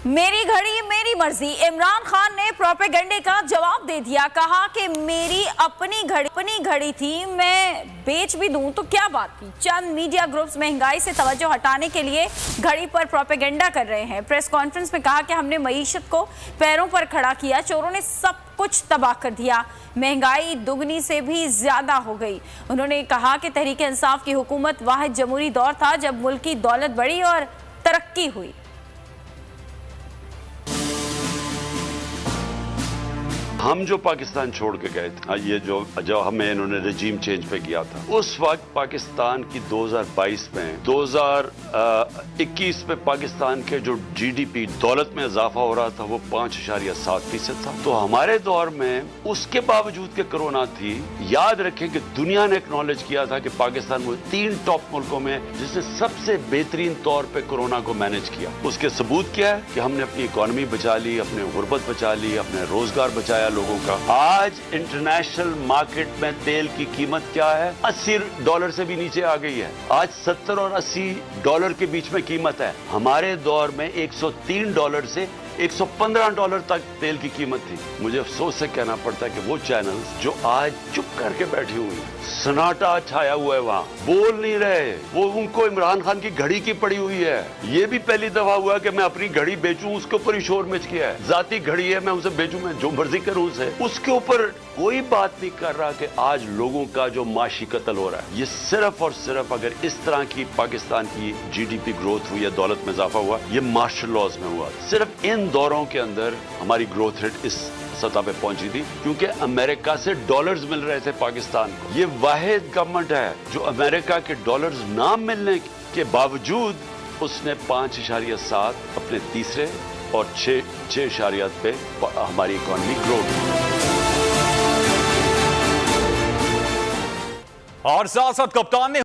میری گھڑی میری مرضی، عمران خان نے پروپیگنڈے کا جواب دے دیا، کہا کہ میری اپنی گھڑی تھی، میں بیچ بھی دوں تو کیا بات تھی۔ چند میڈیا گروپس مہنگائی سے توجہ ہٹانے کے لیے گھڑی پر پروپیگنڈا کر رہے ہیں۔ پریس کانفرنس میں کہا کہ ہم نے معیشت کو پیروں پر کھڑا کیا، چوروں نے سب کچھ تباہ کر دیا، مہنگائی دگنی سے بھی زیادہ ہو گئی۔ انہوں نے کہا کہ تحریک انصاف کی حکومت واحد جمہوری دور تھا جب ملک کی دولت بڑھی اور ترقی ہوئی۔ ہم جو پاکستان چھوڑ کے گئے تھے، یہ جو ہمیں انہوں نے رجیم چینج پہ کیا تھا، اس وقت پاکستان کی 2022 میں 2021 میں پاکستان کے جو جی ڈی پی دولت میں اضافہ ہو رہا تھا وہ 5.7% تھا۔ تو ہمارے دور میں اس کے باوجود کہ کرونا تھی، یاد رکھیں کہ دنیا نے اکنالج کیا تھا کہ پاکستان وہ 3 ٹاپ ملکوں میں جس نے سب سے بہترین طور پہ کرونا کو مینج کیا۔ اس کے ثبوت کیا ہے کہ ہم نے اپنی اکانومی بچا لی، اپنے غربت بچا لی، اپنے روزگار بچایا لوگوں کا۔ آج انٹرنیشنل مارکیٹ میں تیل کی قیمت کیا ہے؟ $80 سے بھی نیچے آ گئی ہے۔ آج $70 اور $80 کے بیچ میں قیمت ہے۔ ہمارے دور میں $103 سے $115 تک تیل کی قیمت تھی۔ مجھے افسوس سے کہنا پڑتا ہے کہ وہ چینلز جو آج چپ کر کے بیٹھی ہوئی ہیں، سناٹا چھایا ہوا ہے، وہاں بول نہیں رہے، وہ ان کو عمران خان کی گھڑی کی پڑی ہوئی ہے۔ یہ بھی پہلی دفعہ ہوا کہ میں اپنی گھڑی بیچوں، اس کے اوپر ہی شور مچ کیا ہے۔ ذاتی گھڑی ہے، میں اسے بیچوں، میں جو مرضی کروں اسے، اس کے اوپر کوئی بات نہیں کر رہا کہ آج لوگوں کا جو معاشی قتل ہو رہا ہے، یہ صرف اور صرف اگر اس طرح کی پاکستان کی جی ڈی پی گروتھ ہوئی ہے، دولت میں اضافہ ہوا، یہ مارشل لاز میں ہوا۔ صرف ان دوروں کے اندر ہماری گروتھ ریٹ اس سطح پہ پہنچی تھی کیونکہ امریکہ سے ڈالرز مل رہے تھے پاکستان کو۔ یہ واحد گورنمنٹ ہے جو امریکہ کے ڈالرز نہ ملنے کے باوجود اس نے 5.7 اپنے تیسرے اور 6.8 پہ ہماری اکانومی گرو کی۔ اور ساتھ ساتھ کپتان نے